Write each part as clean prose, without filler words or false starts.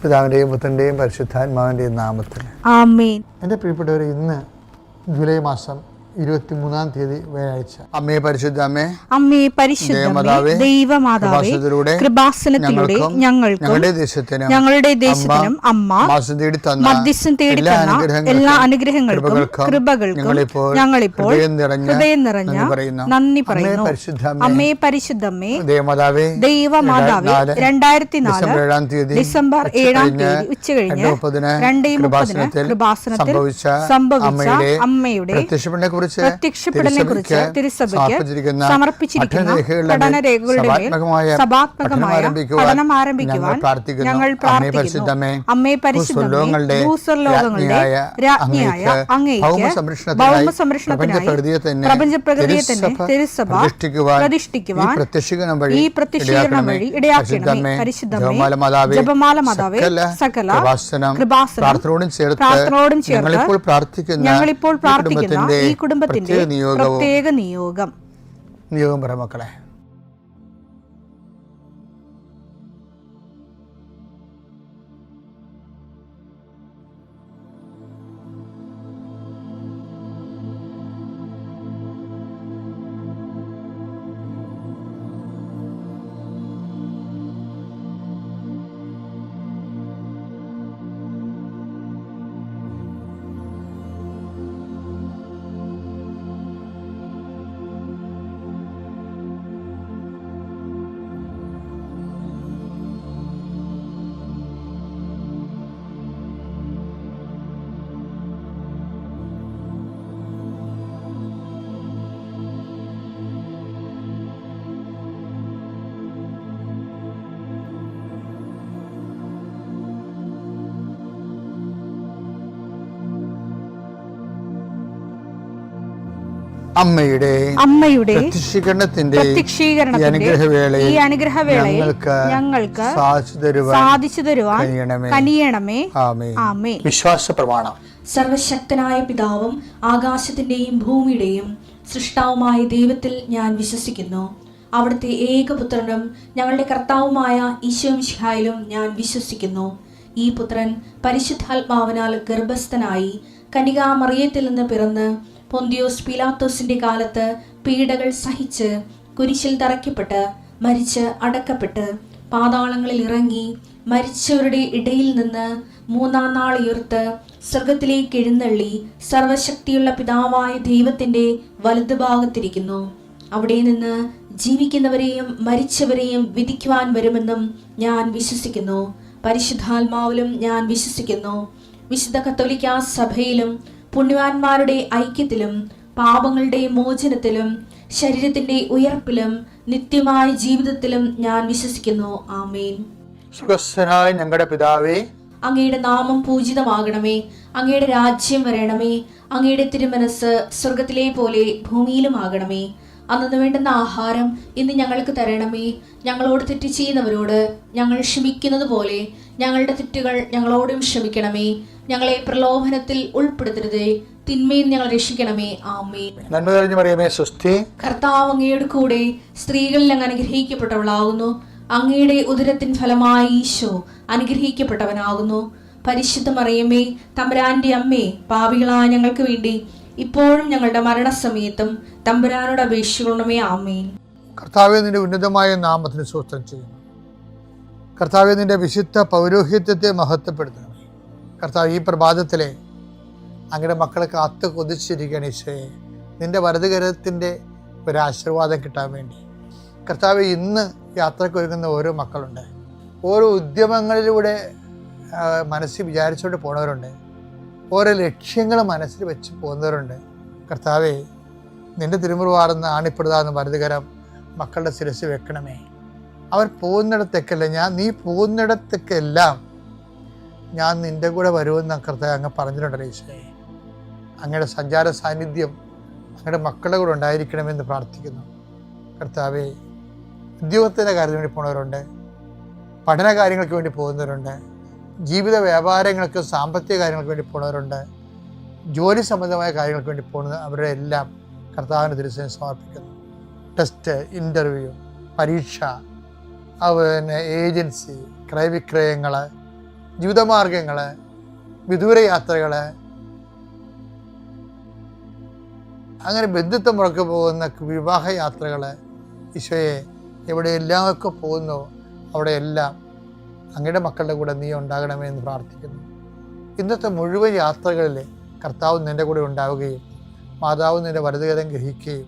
പിതാവിൻ്റെയും പുത്രൻ്റെയും പരിശുദ്ധാത്മാവിൻ്റെയും നാമത്തിൽ ആമേൻ. എൻ്റെ പ്രിയപ്പെട്ടവരെ, ഇന്ന് ജൂലൈ മാസം 23-ാം തീയതി വ്യാഴാഴ്ച. അമ്മേ പരിശുദ്ധ അമ്മേ, അമ്മേ പരിശുദ്ധമേ, ദൈവമാതാവേ, കൃപാസനത്തിലൂടെ ഞങ്ങൾക്കും ഞങ്ങളുടെ ദേശത്തിനും അമ്മ മധ്യസ്ഥം തേടി തന്ന എല്ലാ അനുഗ്രഹങ്ങൾക്കും കൃപകൾക്കും ഞങ്ങളിപ്പോൾ ഹൃദയം നിറഞ്ഞ നന്ദി പറയുന്നു. അമ്മേ പരിശുദ്ധമേ, ദൈവമാതാവേ, 2004 ഡിസംബർ 7-ാം തീയതി ഉച്ചകഴിഞ്ഞ് 2:30 കൃപാസനത്തിൽ സംഭവിച്ച അമ്മയുടെ പ്രത്യക്ഷപ്പെടലിനെ കുറിച്ച് തിരുസഭയ്ക്ക് സമർപ്പിച്ചിരിക്കുന്ന പഠനരേഖകളുടെ മേൽ സഭാത്മകമായ പഠനം ആരംഭിക്കുവാൻ ഞങ്ങൾ പ്രാർത്ഥിക്കുന്നു. അമ്മേ പരിശുദ്ധമേ, ഭൂസ്വർലോകങ്ങളുടെ രാജ്ഞിയായ അങ്ങേയ്ക്ക് ഭൗമസംരക്ഷണത്തിനായി പ്രപഞ്ചപ്രകൃതിയെ തന്നെ തിരുസഭ പ്രതിഷ്ഠിക്കുവാൻ ഈ പ്രത്യക്ഷീകരണം വഴി ഇടയാക്കണമേ. പരിശുദ്ധമേ, ജപമാല മാതാവേ, സകല കൃപാസനം പ്രാർത്ഥനയോടും ചേർത്ത് ഞങ്ങളിപ്പോൾ പ്രാർത്ഥിക്കുന്ന ഈ കുടുംബത്തിന്റെ പ്രത്യേക നിയോഗം പറ മക്കളെ. അമ്മയുടെ പ്രത്യക്ഷീകരണത്തിന്റെ ഈ അനുഗ്രഹവേളയിൽ ഞങ്ങൾക്ക് സാധിച്ചു തരുവാൻ കനിയണമേ. ആമേൻ. വിശ്വാസ പ്രമാണം. സർവശക്തനായ പിതാവും ആകാശത്തിന്റെയും ഭൂമിയുടെയും സൃഷ്ടാവുമായ ദൈവത്തിൽ ഞാൻ വിശ്വസിക്കുന്നു. അവിടുത്തെ ഏകപുത്രനും ഞങ്ങളുടെ കർത്താവുമായ ഈശോ മിശിഹായിലും ഞാൻ വിശ്വസിക്കുന്നു. ഈ പുത്രൻ പരിശുദ്ധാത്മാവിനാൽ ഗർഭസ്ഥനായി കന്യകാമറിയത്തിൽ നിന്ന് പിറന്ന് പൊന്തിയോസ് പീലാത്തോസിന്റെ കാലത്ത് പീഡകൾ സഹിച്ച് കുരിശിൽ തറയ്ക്കപ്പെട്ട് മരിച്ച് അടക്കപ്പെട്ട് പാതാളങ്ങളിൽ ഇറങ്ങി മരിച്ചവരുടെ ഇടയിൽ നിന്ന് 3-ാം നാൾ ഉയർത്ത് സ്വർഗത്തിലേക്ക് എഴുന്നള്ളി സർവശക്തിയുള്ള പിതാവായ ദൈവത്തിന്റെ വലതുഭാഗത്തിരിക്കുന്നു. അവിടെ നിന്ന് ജീവിക്കുന്നവരെയും മരിച്ചവരെയും വിധിക്കുവാൻ വരുമെന്നും ഞാൻ വിശ്വസിക്കുന്നു. പരിശുദ്ധാത്മാവിലും ഞാൻ വിശ്വസിക്കുന്നു. വിശുദ്ധ കത്തോലിക്കാ സഭയിലും പുണ്യവാന്മാരുടെ ഐക്യത്തിലും പാപങ്ങളുടെ മോചനത്തിലും ശരീരത്തിന്റെ ഉയർപ്പിലും നിത്യമായ ജീവിതത്തിലും ഞാൻ വിശ്വസിക്കുന്നു. ആമേൻ. സ്വർഗ്ഗസ്ഥനായ ഞങ്ങളുടെ പിതാവേ, അങ്ങയുടെ നാമം പൂജിതമാകണമേ. അങ്ങയുടെ രാജ്യം വരണമേ. അങ്ങയുടെ തിരുമനസ് സ്വർഗത്തിലെ പോലെ ഭൂമിയിലും ആകണമേ. അന്നു വേണ്ടുന്ന ആഹാരം ഇന്ന് ഞങ്ങൾക്ക് തരണമേ. ഞങ്ങളോട് തെറ്റ് ചെയ്യുന്നവരോട് ഞങ്ങൾ ക്ഷമിക്കുന്നത് പോലെ ഞങ്ങളുടെ തെറ്റുകൾ ഞങ്ങളോടും ക്ഷമിക്കണമേ. ഞങ്ങളെ പ്രലോഭനത്തിൽ ഉൾപ്പെടുത്തരുതേ, തിന്മയിൽ ഞങ്ങൾ രക്ഷിക്കണമേ. ആമേൻ. നന്മ നിറഞ്ഞ മറിയമേ, സ്വസ്തി. കർത്താവ് അങ്ങയുടെ കൂടെ സ്ത്രീകളിൽ അങ്ങ് അനുഗ്രഹിക്കപ്പെട്ടവളാകുന്നു. അങ്ങയുടെ ഉദരത്തിൻ ഫലമായി ഈശോ അനുഗ്രഹിക്കപ്പെട്ടവനാകുന്നു. പരിശുദ്ധ മറിയമേ, തമ്പുരാന്റെ അമ്മേ, പാപികളായ ഞങ്ങൾക്ക് വേണ്ടി ഇപ്പോഴും ഞങ്ങളുടെ മരണസമയത്തും തമ്പുരാനോട് അപേക്ഷിക്കണമേ. ആമേൻ. കർത്താവേ, നിന്റെ ഉന്നതമായ നാമത്തിന് സ്തോത്രം ചെയ്യുന്നു. കർത്താവേ, നിന്റെ വിശുദ്ധ പൗരോഹിത്യത്തെ മഹത്വപ്പെടുത്തണമേ. കർത്താവ്, ഈ പ്രഭാതത്തിലെ അങ്ങയുടെ മക്കളെ കാത്തു കൊതിച്ചിരിക്കുകയാണ് ഈശോയെ, നിന്റെ വലതുകരത്തിൻ്റെ ഒരാശീർവാദം കിട്ടാൻ വേണ്ടി. കർത്താവ്, ഇന്ന് യാത്രയ്ക്ക് ഒരുങ്ങുന്ന ഓരോ മക്കളുണ്ട്. ഓരോ ഉദ്യമങ്ങളിലൂടെ മനസ്സിൽ വിചാരിച്ചുകൊണ്ട് പോണവരുണ്ട്. ഓരോ ലക്ഷ്യങ്ങൾ മനസ്സിൽ വെച്ച് പോകുന്നവരുണ്ട്. കർത്താവേ, നിന്റെ തിരുമുറുവാർന്ന് ആണിപ്പെടുതാന്ന് വലതുകരം മക്കളുടെ ശിരസ് വെക്കണമേ. അവർ പോകുന്നിടത്തേക്കല്ല, നീ പോകുന്നിടത്തേക്കെല്ലാം ഞാൻ നിൻ്റെ കൂടെ വരുമെന്ന് കർത്താവ് അങ്ങ് പറഞ്ഞിട്ടുണ്ടല്ലോ ഈശോയെ. അങ്ങയുടെ സഞ്ചാര സാന്നിധ്യം അങ്ങയുടെ മക്കളുടെ കൂടെ ഉണ്ടായിരിക്കണമെന്ന് പ്രാർത്ഥിക്കുന്നു. കർത്താവേ, ഉദ്യോഗത്തിൻ്റെ കാര്യത്തിന് വേണ്ടി പോകുന്നവരുണ്ട്, പഠന കാര്യങ്ങൾക്ക് വേണ്ടി പോകുന്നവരുണ്ട്, ജീവിത വ്യാപാരങ്ങൾക്ക് സാമ്പത്തിക കാര്യങ്ങൾക്ക് വേണ്ടി പോകുന്നവരുണ്ട്, ജോലി സംബന്ധമായ കാര്യങ്ങൾക്ക് വേണ്ടി പോകുന്നത് അവരുടെ എല്ലാം കർത്താവിൻ്റെ തിരുസന്നിധിയിൽ സമർപ്പിക്കുന്നു. ടെസ്റ്റ്, ഇൻ്റർവ്യൂ, പരീക്ഷ, അതുപോലെ തന്നെ ഏജൻസി, ക്രയവിക്രയങ്ങൾ, ജീവിതമാർഗങ്ങൾ, വിദൂര യാത്രകൾ, അങ്ങനെ ബന്ധുത്വം മുറക്ക് പോകുന്ന വിവാഹ യാത്രകൾ, ഈശോയെ എവിടെയെല്ലാമൊക്കെ പോകുന്നു അവിടെയെല്ലാം അങ്ങയുടെ മക്കളുടെ കൂടെ നീ ഉണ്ടാകണമേ എന്ന് പ്രാർത്ഥിക്കുന്നു. ഇന്നത്തെ മുഴുവൻ യാത്രകളിൽ കർത്താവ് നിൻ്റെ കൂടെ ഉണ്ടാവുകയും മാതാവ് നിൻ്റെ വലതുകരം ഗ്രഹിക്കുകയും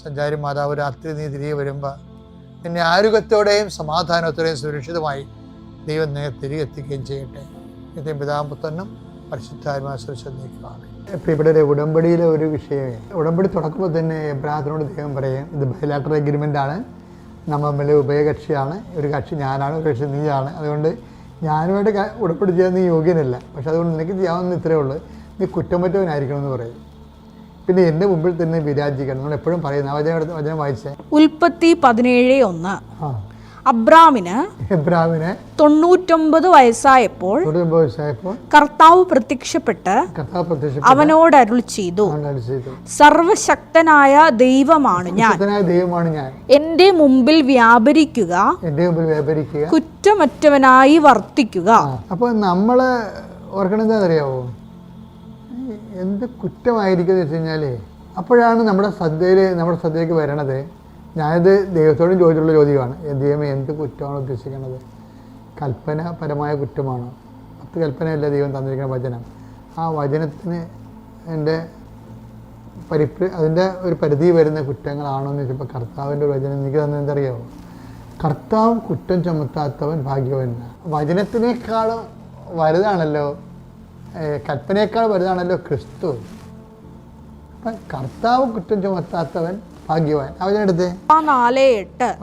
സഞ്ചാരി മാതാവ് രാത്രി നീ തിരികെ വരുമ്പോൾ നിന്നെ ആരോഗ്യത്തോടെയും സമാധാനത്തോടെയും സുരക്ഷിതമായി ദൈവം നിന്നെ തിരികെ എത്തിക്കുകയും ചെയ്യട്ടെ. നിത്യം പിതാപുത്രനും പരിശുദ്ധാത്മാശ്രയിക്കുന്നതാണ്. ഇപ്പം ഇവിടെ ഉടമ്പടിയിലെ ഒരു വിഷയമേ, ഉടമ്പടി തുടക്കുമ്പോൾ തന്നെ എബ്രാഹത്തിനോട് ദൈവം പറയും, ഇത് ബൈലാറ്ററൽ എഗ്രിമെൻ്റ് ആണ്, നമ്മൾ തമ്മിൽ ഉഭയകക്ഷിയാണ്, ഒരു കക്ഷി ഞാനാണ്, ഒരു കക്ഷി നീയാണ്, അതുകൊണ്ട് ഞാനുമായിട്ട് ഉടമ്പടി ചെയ്യാൻ നീ യോഗ്യനല്ല, പക്ഷെ അതുകൊണ്ട് നിനക്ക് ചെയ്യാവുന്ന ഇത്രയേ ഉള്ളൂ, നീ കുറ്റമറ്റവനായിരിക്കണമെന്ന് പറയും. പിന്നെ എൻ്റെ മുമ്പിൽ തന്നെ വിരാജിക്കണം. നമ്മൾ എപ്പോഴും പറയുന്ന വചനം വായിച്ചേ, ഉൽപ്പത്തി 17:1. അബ്രാമിന് 99 വയസ്സായപ്പോൾ കർത്താവ് പ്രത്യക്ഷപ്പെട്ട് അവനോട് അരുളി ചെയ്തു, സർവശക്തനായ ദൈവമാണ് ഞാൻ, എന്റെ മുമ്പിൽ വ്യാപരിക്കുക, കുറ്റമറ്റവനായി വർത്തിക്കുക. അപ്പൊ നമ്മള് ഓർക്കണം എന്താണെന്നറിയാവോ, എന്ത് കുറ്റമായിരിക്കും എന്ന് വെച്ച് കഴിഞ്ഞാൽ അപ്പോഴാണ് നമ്മുടെ ശ്രദ്ധയിലേക്ക് വരണത്. ഞാനിത് ദൈവത്തോടും ചോദിച്ചിട്ടുള്ള ചോദ്യമാണ്, ദൈവമേ എന്ത് കുറ്റമാണ് ഉദ്ദേശിക്കുന്നത്? കൽപ്പനപരമായ കുറ്റമാണോ? 10 കൽപ്പനയല്ല ദൈവം തന്നിരിക്കുന്ന വചനം. ആ വചനത്തിന് അതിൻ്റെ ഒരു പരിധി വരുന്ന കുറ്റങ്ങളാണോ എന്ന് ചോദിച്ചപ്പോൾ കർത്താവിൻ്റെ ഒരു വചനം എനിക്ക് തന്നെ എന്തറിയാമോ, കർത്താവ് കുറ്റം ചുമത്താത്തവൻ ഭാഗ്യവാനാണ്. വചനത്തിനേക്കാളും വലുതാണല്ലോ, കൽപ്പനയേക്കാൾ വലുതാണല്ലോ ക്രിസ്തു. അപ്പം കർത്താവ് കുറ്റം ചുമത്താത്തവൻ ഭാഗ്യവാൻ. അവനെടുത്ത്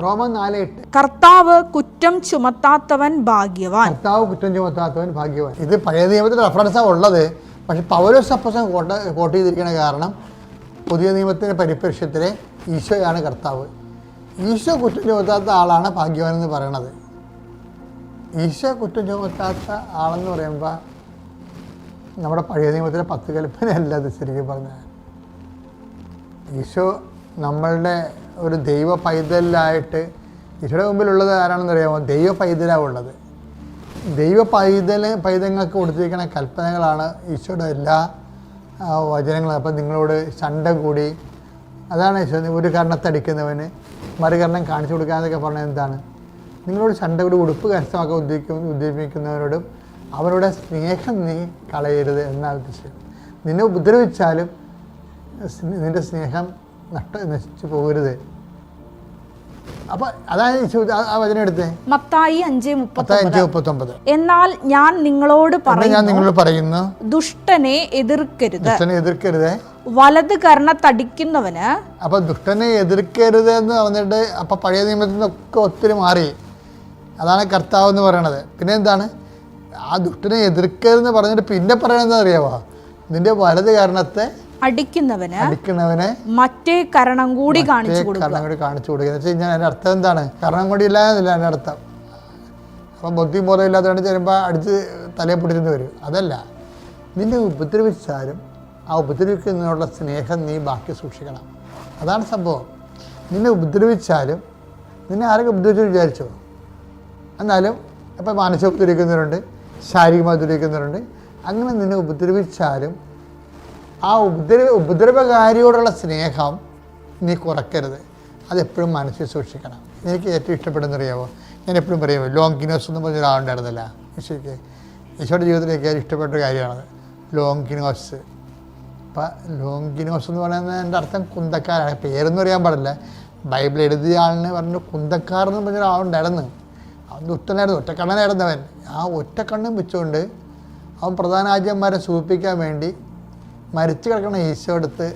റോമൻ 4:8 കർത്താവ് കുറ്റം ചുമത്താത്തവൻ ഭാഗ്യവാൻ. കർത്താവ് കുറ്റം ചുമത്താത്തവൻ ഭാഗ്യവാൻ. ഇത് പഴയ നിയമത്തിൽ റെഫറൻസാണ് ഉള്ളത്, പക്ഷെ പൗലോസ് അപ്പോസ്തലൻ കോട്ട് ചെയ്തിരിക്കുന്ന കാരണം പുതിയ നിയമത്തിൻ്റെ പരിപ്രേക്ഷ്യത്തിലെ ഈശോയാണ് കർത്താവ്. ഈശോ കുറ്റം ചുമത്താത്ത ആളാണ് ഭാഗ്യവാൻ എന്ന് പറയണത്. ഈശോ കുറ്റം ചുമത്താത്ത ആളെന്ന് പറയുമ്പോൾ നമ്മുടെ പഴയ നിയമത്തിലെ 10 കൽപ്പനയല്ല അത് ശരിക്കും പറഞ്ഞാൽ. ഈശോ നമ്മളുടെ ഒരു ദൈവ പൈതലായിട്ട് ഈശോയുടെ മുമ്പിലുള്ളത് ആരാണെന്ന് അറിയാമോ? ദൈവ പൈതലാണ് ഉള്ളത്. ദൈവ പൈതങ്ങൾക്ക് കൊടുത്തിരിക്കുന്ന കൽപ്പനകളാണ് ഈശോയുടെ എല്ലാ വചനങ്ങളും. അപ്പം നിങ്ങളോട് ചണ്ട കൂടി, അതാണ് ഈശോ ഒരു കർണത്തടിക്കുന്നവന് മറുകരണം കാണിച്ചു കൊടുക്കാന്നൊക്കെ പറഞ്ഞത് എന്താണ്? നിങ്ങളോട് ചണ്ട കൂടി ഉടുപ്പ് കരസ്ഥമാക്കാൻ ഉദ്ദേശിക്കുന്നവരോടും അവരുടെ സ്നേഹം നീ കളയരുത് എന്നാണ് ഉദ്ദേശിച്ചത്. നിന്നെ ഉപദ്രവിച്ചാലും നിൻ്റെ സ്നേഹം നശിച്ചു പോകരുത്. അപ്പൊ അതാണ് ആ വചനം എടുത്തേ, മത്തായി 5:39. എന്നാൽ ഞാൻ നിങ്ങളോട് പറയുന്നു, ദുഷ്ടനെ എതിർക്കരുത്, വലത് കർണത്തടിക്കുന്നവന്. അപ്പൊ ദുഷ്ടനെ എതിർക്കരുത് എന്ന് പറഞ്ഞിട്ട് അപ്പൊ പഴയ നിയമത്തിൽ നിന്നൊക്കെ ഒത്തിരി മാറി. അതാണ് കർത്താവ് എന്ന് പറയണത്. പിന്നെ എന്താണ് ആ ദുഷ്ടനെ എതിർക്കരുതെന്ന് പറഞ്ഞിട്ട് പിന്നെ പറയണത് അറിയാവോ? നിന്റെ വലത് കർണത്തെ അടിക്കുന്നവനെ മറ്റേ കരണം കൂടി കാണിച്ചു കൊടുക്കുക എന്ന് വെച്ച് കഴിഞ്ഞാൽ അതിൻ്റെ അർത്ഥം എന്താണ്? കരണം കൂടി ഇല്ലാന്നില്ല അതിൻ്റെ അർത്ഥം. അപ്പം ബുദ്ധി ബോധം ഇല്ലാത്തതുകൊണ്ട് ചിലപ്പോൾ അടിച്ച് തലയെ പൊട്ടിച്ചിട്ട് വരും. അതല്ല, നിന്നെ ഉപദ്രവിച്ചാലും ആ ഉപദ്രവിക്കുന്നതിനുള്ള സ്നേഹം നീ ബാക്കി സൂക്ഷിക്കണം. അതാണ് സംഭവം. നിന്നെ ഉപദ്രവിച്ചാലും, നിന്നെ ആരൊക്കെ ഉപദ്രവിച്ചു വിചാരിച്ചോ, എന്നാലും ഇപ്പം മാനസിക ഉപദ്രവിക്കുന്നവരുണ്ട്, ശാരീരികമായി ഉപദ്രവിക്കുന്നവരുണ്ട്. അങ്ങനെ നിന്നെ ഉപദ്രവിച്ചാലും ആ ഉപദ്രവകാരിയോടുള്ള സ്നേഹം നീ കുറയ്ക്കരുത്. അതെപ്പോഴും മനസ്സിൽ സൂക്ഷിക്കണം. എനിക്ക് ഏറ്റവും ഇഷ്ടപ്പെടുന്നറിയാമോ? ഞാൻ എപ്പോഴും പറയുമോ, ലോങ്കിനോസ് എന്ന് പറഞ്ഞ ഒരാളുണ്ടായിരുന്നില്ല ഈശോയ്ക്ക്. ഈശോയുടെ ജീവിതത്തിലേക്ക് ഏറ്റവും ഇഷ്ടപ്പെട്ട കാര്യമാണത് ലോങ്കിനോസ്. അപ്പം ലോങ്കിനോസ് എന്ന് പറയുന്നത് എൻ്റെ അർത്ഥം കുന്തക്കാരാണ്. പേരൊന്നും അറിയാൻ പാടില്ല. ബൈബിൾ എഴുതിയ ആളിന് പറഞ്ഞു കുന്തക്കാർ എന്ന് പറഞ്ഞ ഒരാളുണ്ടായിരുന്നു. അവൻ ദുഷ്ടനായിരുന്നു, ഒറ്റക്കണ്ണനായിരുന്നവൻ. ആ ഒറ്റക്കണ്ണും വെച്ചുകൊണ്ട് അവൻ പ്രധാന ആജ്യന്മാരെ സൂചിപ്പിക്കാൻ വേണ്ടി മരിച്ചു കിടക്കണ ഈശോ എടുത്ത്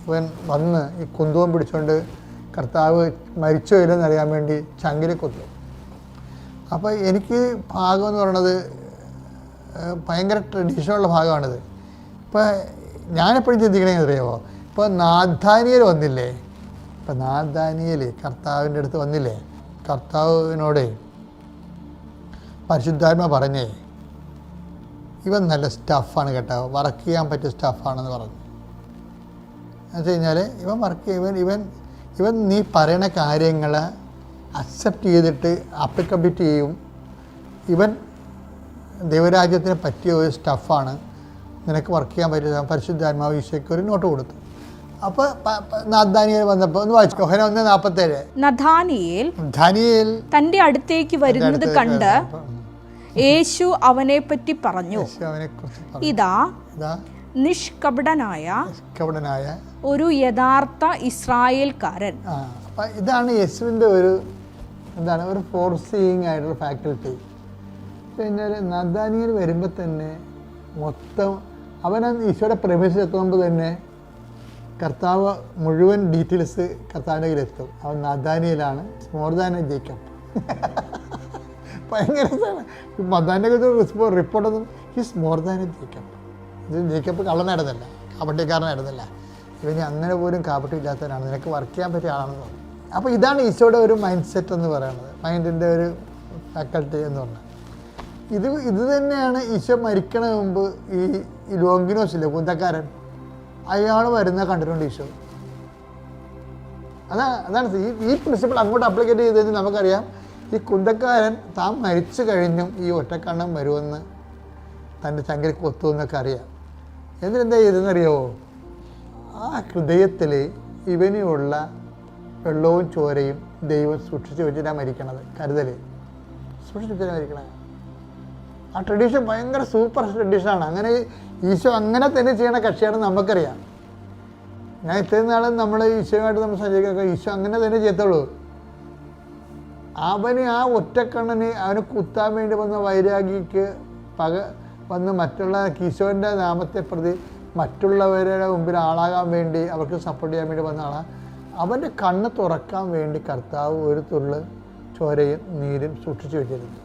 ഇവൻ വന്ന് ഈ കുന്തവും പിടിച്ചുകൊണ്ട് കർത്താവ് മരിച്ചോ ഇല്ലെന്ന് അറിയാൻ വേണ്ടി ചങ്കിൽ കൊത്തു. അപ്പോൾ എനിക്ക് ഭാഗം എന്ന് പറയണത് ഭയങ്കര ട്രഡീഷനുള്ള ഭാഗമാണിത്. ഇപ്പോൾ ഞാനെപ്പോഴും ചിന്തിക്കണമെന്ന് അറിയാമോ? ഇപ്പോൾ നാഥാനിയൽ വന്നില്ലേ? ഇപ്പം നാഥാനിയൽ കർത്താവിൻ്റെ അടുത്ത് വന്നില്ലേ? കർത്താവിനോട് പരിശുദ്ധാത്മ പറഞ്ഞേ, ഇവൻ നല്ല സ്റ്റഫാണ് കേട്ടോ, വർക്ക് ചെയ്യാൻ പറ്റിയ സ്റ്റഫാണെന്ന് പറഞ്ഞു. എന്ന് വെച്ച് കഴിഞ്ഞാൽ ഇവൻ വർക്ക് ഇവൻ നീ പറയണ കാര്യങ്ങൾ അക്സെപ്റ്റ് ചെയ്തിട്ട് അപ്ലിക്കബിലിറ്റി ചെയ്യും. ഇവൻ ദൈവരാജ്യത്തിന് പറ്റിയ ഒരു സ്റ്റഫാണ്, നിനക്ക് വർക്ക് ചെയ്യാൻ പറ്റിയ പരിശുദ്ധാത്മാവ് ഈശോയ്ക്ക് ഒരു നോട്ട് കൊടുത്തു. അപ്പോൾ നഥാനിയേൽ വന്നപ്പോൾ ഒന്ന് വായിച്ചു, യോഹന്നാൻ 1:47. നഥാനിയേൽ തന്റെ അടുത്തേക്ക് വരുന്നത് കണ്ട് യേശു അവനെ പറ്റി പറഞ്ഞു, ഇതാ നിഷ്കപടനായ ഒരു യഥാർത്ഥ ഇസ്രായേൽക്കാരൻ. ഇതാണ് യേശുവിൻ്റെ ഒരു എന്താണ് ഒരു ഫോർസീയിങ് ആയിട്ടുള്ള ഫാക്കൽറ്റി. പിന്നെ നഥാനിയേൽ വരുമ്പോൾ തന്നെ മൊത്തം അവൻ ഈശോയുടെ പ്രവേശിച്ച് എത്തുമ്പോൾ തന്നെ കർത്താവ് മുഴുവൻ ഡീറ്റെയിൽസ് കർത്താവിൻ്റെ കയ്യിലെത്തും. അവൻ നഥാനിയേലാണ്, മോർ ദാൻ എ ജേക്കബ്. ഭയങ്കര നഥാനിയെ കുറിച്ച് റിപ്പോർട്ടൊന്നും he's more than a Jacob. ഇത് ജേക്കബ് കള്ളനായിരുന്നല്ല, കാപട്യക്കാരനായിരുന്നില്ല, ഇവന് അങ്ങനെ പോലും കാപട്യമില്ലാത്തവനാണ്, നിനക്ക് വർക്ക് ചെയ്യാൻ പറ്റിയ ആളാണെന്ന് പറഞ്ഞു. അപ്പോൾ ഇതാണ് ഈശോയുടെ ഒരു മൈൻഡ് സെറ്റ് എന്ന് പറയുന്നത്, മൈൻഡിൻ്റെ ഒരു ഫാക്കൽറ്റി എന്ന് പറഞ്ഞാൽ. ഇത് തന്നെയാണ് ഈശോ മരിക്കണ മുമ്പ് ഈ ലോങ്കിനോസ് ഇല്ലേ, കുന്തക്കാരൻ, അയാൾ വരുന്ന കണ്ടിട്ടുണ്ട് ഈശോ. അതാണ് ഈ പ്രിൻസിപ്പിൾ അങ്ങോട്ട് അപ്ലിക്കേറ്റ് ചെയ്തതെന്ന് നമുക്കറിയാം. ഈ കുന്തക്കാരൻ താൻ മരിച്ചു കഴിഞ്ഞും ഈ ഒറ്റക്കണ്ണം വരുമെന്ന് തൻ്റെ ചങ്കിൽ കൊത്തുമെന്നൊക്കെ അറിയാം. എന്നിട്ടെന്താ ചെയ്തെന്നറിയാമോ? ആ ഹൃദയത്തിൽ ഇവനുള്ള വെള്ളവും ചോരയും ദൈവം സൂക്ഷിച്ച് വെച്ചിട്ടാണ് മരിക്കണത്. കരുതൽ സൂക്ഷിച്ച് വെച്ചിട്ടാണ് മരിക്കണത്. ആ ട്രഡീഷൻ ഭയങ്കര സൂപ്പർ ട്രഡീഷനാണ്. അങ്ങനെ ഈശോ അങ്ങനെ തന്നെ ചെയ്യണ കക്ഷിയാണെന്ന് നമുക്കറിയാം. ഞാൻ ഇത്രയും നാളും നമ്മൾ ഈശോയുമായിട്ട് നമ്മൾ സഞ്ചരിക്കുക, ഈശോ അങ്ങനെ തന്നെ ചെയ്യത്തുള്ളൂ. അവന് ആ ഒറ്റക്കണ്ണന് അവന് കുത്താൻ വേണ്ടി വന്ന വൈരാഗിക്ക് വന്ന് മറ്റുള്ള ഈശോൻ്റെ നാമത്തെ പ്രതി മറ്റുള്ളവരുടെ മുമ്പിൽ ആളാകാൻ വേണ്ടി അവർക്ക് സപ്പോർട്ട് ചെയ്യാൻ വേണ്ടി വന്ന ആളാണ്. അവൻ്റെ കണ്ണ് തുറക്കാൻ വേണ്ടി കർത്താവ് ഒരു തുള്ളി ചോരയും നീരും സൂക്ഷിച്ചു വെച്ചിരുന്നു.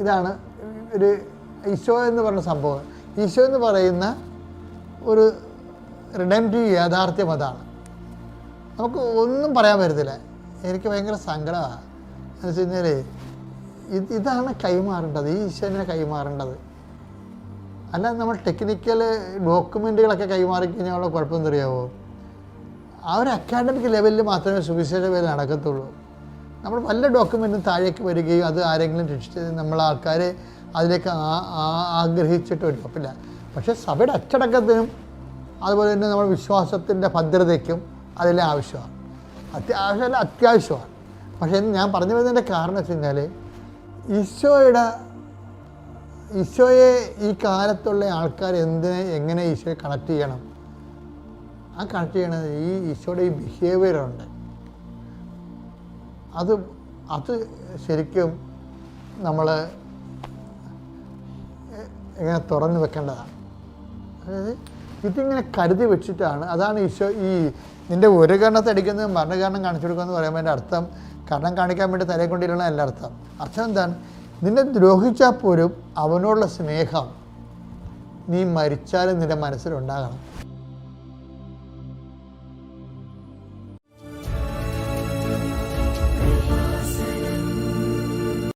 ഇതാണ് ഒരു ഈശോ എന്ന് പറയുന്ന സംഭവം. ഈശോ എന്ന് പറയുന്ന ഒരു റിഡംപ്റ്റീവ് യാഥാർത്ഥ്യം അതാണ്. നമുക്ക് ഒന്നും പറയാൻ പറ്റത്തില്ല. എനിക്ക് ഭയങ്കര സങ്കടമാണ്. എന്ന് വെച്ച് കഴിഞ്ഞാൽ ഇതാണ് കൈമാറേണ്ടത്, ഈ ഈശോനെ കൈമാറേണ്ടത്. അല്ല നമ്മൾ ടെക്നിക്കൽ ഡോക്യുമെൻറ്റുകളൊക്കെ കൈമാറി കഴിഞ്ഞാൽ കുഴപ്പം അറിയാമോ? ആ ഒരു അക്കാഡമിക് ലെവലിൽ മാത്രമേ സുവിശേഷ വേല നടക്കത്തുള്ളൂ. നമ്മൾ വല്ല ഡോക്യുമെൻറ്റും താഴേക്ക് വരികയും അത് ആരെങ്കിലും രക്ഷിച്ച് നമ്മൾ ആൾക്കാരെ അതിലേക്ക് ആഗ്രഹിച്ചിട്ട് ഒരു കുഴപ്പമില്ല. പക്ഷേ സഭയുടെ അച്ചടക്കത്തിനും അതുപോലെ തന്നെ നമ്മുടെ വിശ്വാസത്തിൻ്റെ ഭദ്രതയ്ക്കും അതെല്ലാം ആവശ്യമാണ്. ആവശ്യമല്ല, അത്യാവശ്യമാണ്. പക്ഷേ ഞാൻ പറഞ്ഞു വരുന്നതിൻ്റെ കാരണം വെച്ച് കഴിഞ്ഞാൽ ഈശോയെ ഈ കാലത്തുള്ള ആൾക്കാർ എങ്ങനെ ഈശോയെ കണക്ട് ചെയ്യണം, ആ കണക്ട് ചെയ്യണത് ഈ ഈശോയുടെ ഈ ബിഹേവിയറുണ്ട്. അത് ശരിക്കും നമ്മൾ ഇങ്ങനെ തുറന്നു വെക്കേണ്ടതാണ്. അതായത് ഇതിങ്ങനെ കരുതി വെച്ചിട്ടാണ്. അതാണ് ഈശോ ഈ നിൻ്റെ ഒരു കരണത്തെ അടിക്കുന്നത് മരണകാരണം കാണിച്ചു കൊടുക്കുക എന്ന് പറയുമ്പോൾ എൻ്റെ അർത്ഥം കരണം കാണിക്കാൻ വേണ്ടി തലയെ കൊണ്ടിരുന്ന എല്ലാ അർത്ഥം എന്താണ്? നിന്നെ ദ്രോഹിച്ചാൽ പോലും അവനോടുള്ള സ്നേഹം നീ മരിച്ചാലും നിൻ്റെ മനസ്സിലുണ്ടാകണം.